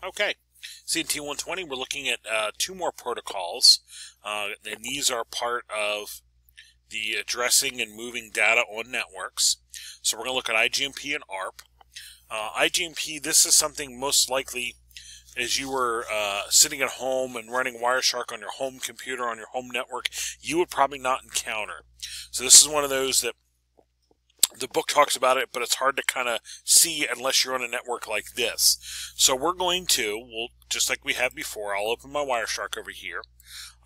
Okay, CNT120, we're looking at two more protocols, and these are part of the addressing and moving data on networks. So we're going to look at IGMP and ARP. IGMP, this is something most likely as you were sitting at home and running Wireshark on your home computer, on your home network, you would probably not encounter. So this is one of those that the book talks about it, but it's hard to kind of see unless you're on a network like this. So we're going to, just like we have before, I'll open my Wireshark over here.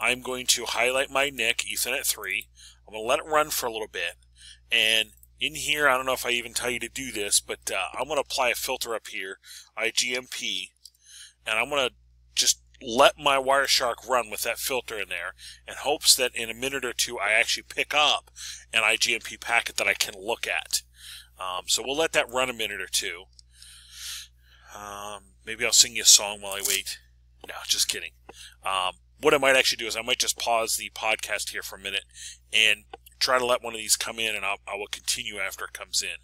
I'm going to highlight my NIC, Ethernet 3. I'm going to let it run for a little bit. And in here, I don't know if I even tell you to do this, but I'm going to apply a filter up here, IGMP. And I'm going to just let my Wireshark run with that filter in there in hopes that in a minute or two I actually pick up an IGMP packet that I can look at. So we'll let that run a minute or two. Maybe I'll sing you a song while I wait. No, just kidding. What I might actually do is I might just pause the podcast here for a minute and try to let one of these come in, and I will continue after it comes in.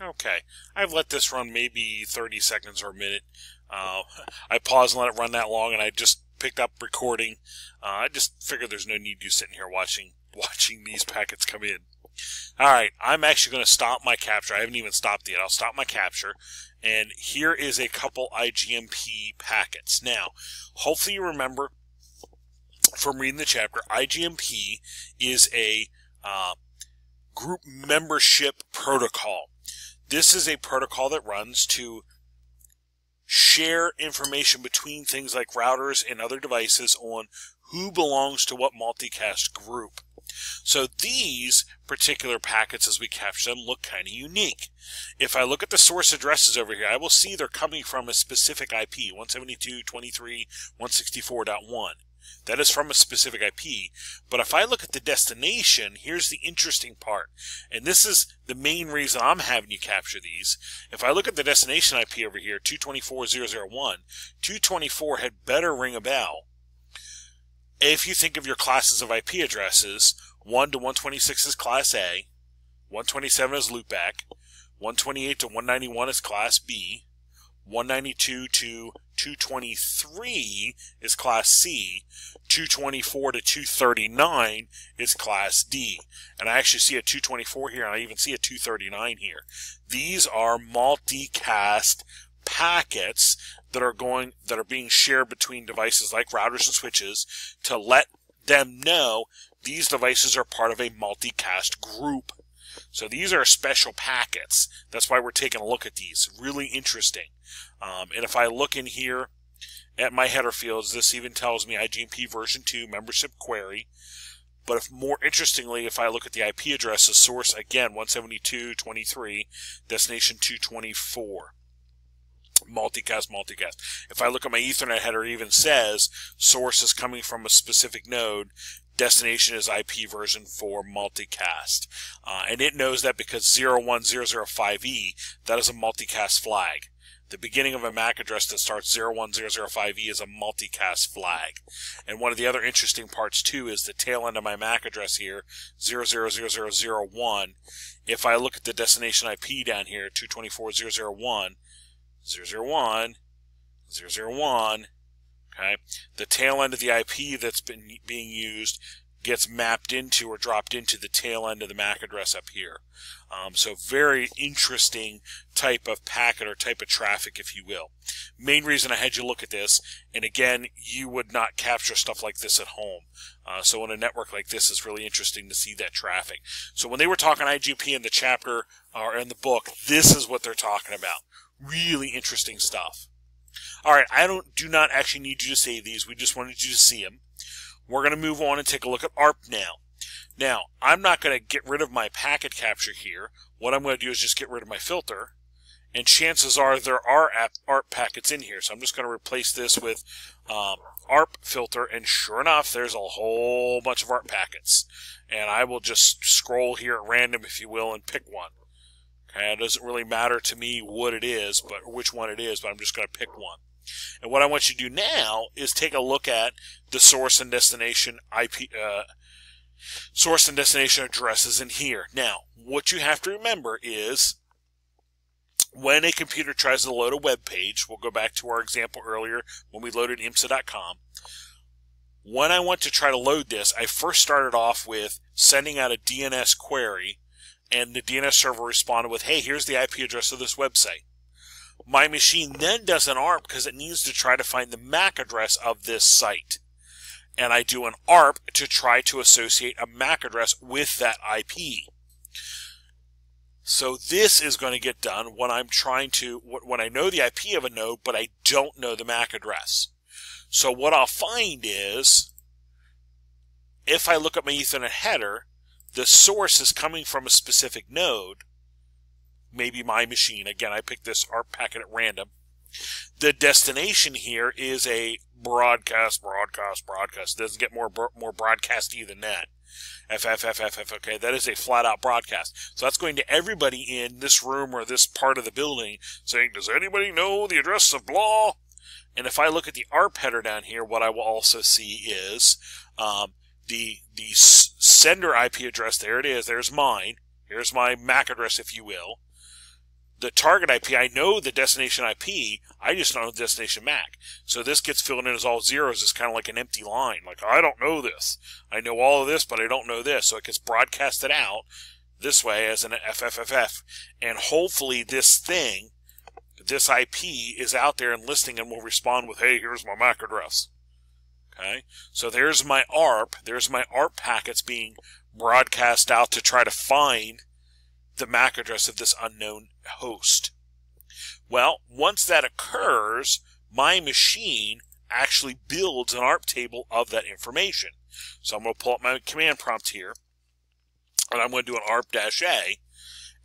Okay, I've let this run maybe 30 seconds or a minute. I paused and let it run that long, and I just picked up recording. I just figured there's no need you sitting here watching these packets come in. Alright, I'm actually going to stop my capture. I haven't even stopped yet. I'll stop my capture, and here is a couple IGMP packets. Now, hopefully you remember from reading the chapter, IGMP is a group membership protocol. This is a protocol that runs to share information between things like routers and other devices on who belongs to what multicast group. So these particular packets, as we capture them, look kind of unique. If I look at the source addresses over here, I will see they're coming from a specific IP, 172.23.164.1. That is from a specific IP. But if I look at the destination, here's the interesting part. And this is the main reason I'm having you capture these. If I look at the destination IP over here, 224.0.0.1, 224 had better ring a bell. If you think of your classes of IP addresses, 1 to 126 is Class A, 127 is loopback, 128 to 191 is Class B, 192 to 223 is Class C, 224 to 239 is Class D. And I actually see a 224 here, and I even see a 239 here. These are multicast packets that are being shared between devices like routers and switches to let them know these devices are part of a multicast group. So these are special packets. That's why we're taking a look at these. Really interesting. And if I look in here at my header fields, this even tells me IGMP version 2 membership query. But if more interestingly, if I look at the IP addresses, source again 172.23, destination 224. Multicast. If I look at my Ethernet header, it even says source is coming from a specific node. Destination is IP version 4 multicast. And it knows that because 01005E, that is a multicast flag. The beginning of a MAC address that starts 01005E is a multicast flag. And one of the other interesting parts too is the tail end of my MAC address here, 000001. If I look at the destination IP down here, 224.0.0.1, 001, okay, the tail end of the IP that's being used gets mapped into or dropped into the tail end of the MAC address up here. So very interesting type of packet or type of traffic, if you will. Main reason I had you look at this, and again, you would not capture stuff like this at home. So in a network like this, it's really interesting to see that traffic. So when they were talking IGMP in the chapter or in the book, this is what they're talking about. Really interesting stuff. Alright, I do not actually need you to save these. We just wanted you to see them. We're going to move on and take a look at ARP now. Now, I'm not going to get rid of my packet capture here. What I'm going to do is just get rid of my filter. And chances are there are ARP packets in here. So I'm just going to replace this with ARP filter. And sure enough, there's a whole bunch of ARP packets. And I will just scroll here at random, if you will, and pick one. Okay, it doesn't really matter to me what it is, but which one it is, but I'm just going to pick one. And what I want you to do now is take a look at the source and destination source and destination addresses in here. Now, what you have to remember is when a computer tries to load a web page, we'll go back to our example earlier when we loaded IMSA.com. When I want to try to load this, I first started off with sending out a DNS query, and the DNS server responded with, hey, here's the IP address of this website. My machine then does an ARP because it needs to try to find the MAC address of this site. And I do an ARP to try to associate a MAC address with that IP. So this is going to get done when I'm trying to, when I know the IP of a node, but I don't know the MAC address. So what I'll find is, if I look at my Ethernet header, the source is coming from a specific node, maybe my machine. Again, I picked this ARP packet at random. The destination here is a broadcast. It doesn't get more broadcasty than that. FFFFF, okay, that is a flat-out broadcast. So that's going to everybody in this room or this part of the building saying, does anybody know the address of blah? And if I look at the ARP header down here, what I will also see is the sender IP address. There it is. There's mine. Here's my MAC address, if you will. The target IP, I know the destination IP, I just don't know the destination MAC. So this gets filled in as all zeros. It's kind of like an empty line. Like, I don't know this. I know all of this, but I don't know this. So it gets broadcasted out this way as an FFFF. And hopefully this thing, this IP, is out there and listening and will respond with, hey, here's my MAC address. Okay? So there's my ARP. There's my ARP packets being broadcast out to try to find the MAC address of this unknown host. Well, once that occurs, my machine actually builds an ARP table of that information. So I'm going to pull up my command prompt here, and I'm going to do an ARP-A,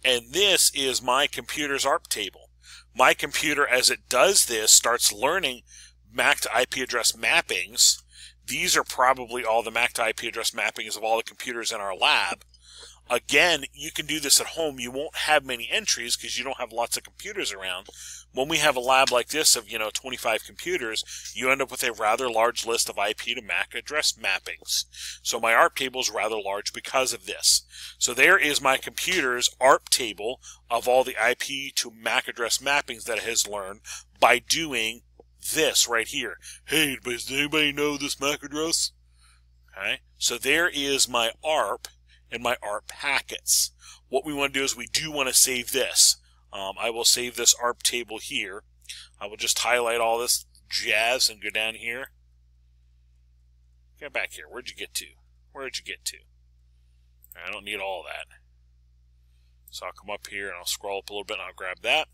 and this is my computer's ARP table. My computer, as it does this, starts learning MAC to IP address mappings. These are probably all the MAC to IP address mappings of all the computers in our lab. Again, you can do this at home. You won't have many entries because you don't have lots of computers around. When we have a lab like this of, 25 computers, you end up with a rather large list of IP to MAC address mappings. So my ARP table is rather large because of this. So there is my computer's ARP table of all the IP to MAC address mappings that it has learned by doing this right here. Hey, does anybody know this MAC address? Okay, so there is my ARP and my ARP packets. What we want to do is we do want to save this. I will save this ARP table here. I will just highlight all this jazz and go down here. Get back here. Where'd you get to? Where'd you get to? I don't need all that. So I'll come up here and I'll scroll up a little bit and I'll grab that.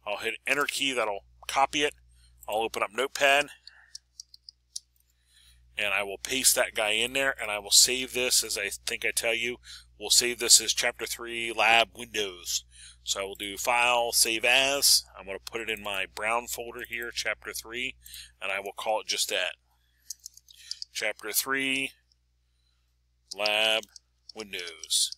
I'll hit Enter key. That'll copy it. I'll open up Notepad. And I will paste that guy in there, and I will save this, as I think I tell you, we'll save this as Chap3Lab Windows. So I will do File, Save As. I'm going to put it in my brown folder here, Chapter 3, and I will call it just that. Chap3Lab Windows.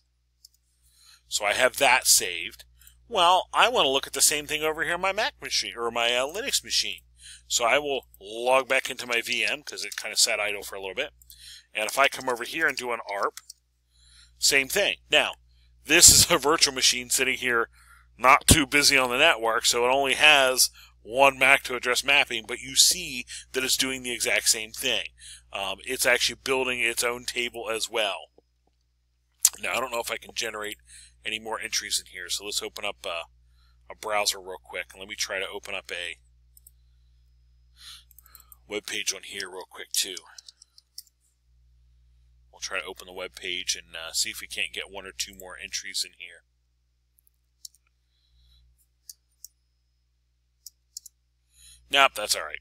So I have that saved. Well, I want to look at the same thing over here on my Mac machine, or my Linux machine. So I will log back into my VM because it kind of sat idle for a little bit. And if I come over here and do an ARP, same thing. Now, this is a virtual machine sitting here not too busy on the network, so it only has one MAC to address mapping, but you see that it's doing the exact same thing. It's actually building its own table as well. Now, I don't know if I can generate any more entries in here, so let's open up a browser real quick. And let me try to open up a web page on here real quick too. We'll try to open the web page and see if we can't get one or two more entries in here. Nope, that's alright.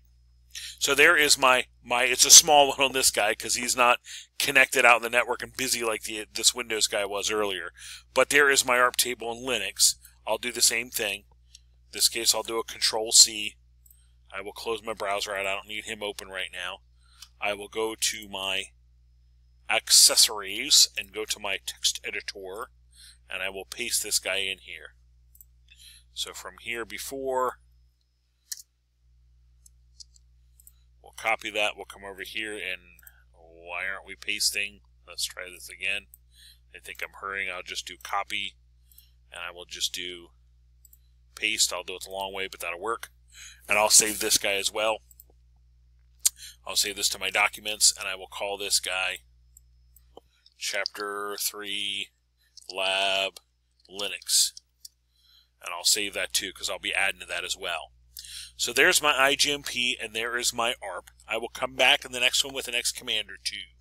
So there is my it's a small one on this guy because he's not connected out in the network and busy like this Windows guy was earlier. But there is my ARP table in Linux. I'll do the same thing. In this case, I'll do a Control-C. I will close my browser out. I don't need him open right now. I will go to my accessories and go to my text editor, and I will paste this guy in here. So from here before, we'll copy that. We'll come over here and why aren't we pasting? Let's try this again. I think I'm hurrying. I'll just do copy, and I will just do paste. I'll do it the long way, but that'll work. And I'll save this guy as well. I'll save this to my documents, and I will call this guy Chap3Lab Linux. And I'll save that too, because I'll be adding to that as well. So there's my IGMP, and there is my ARP. I will come back in the next one with an X command or two.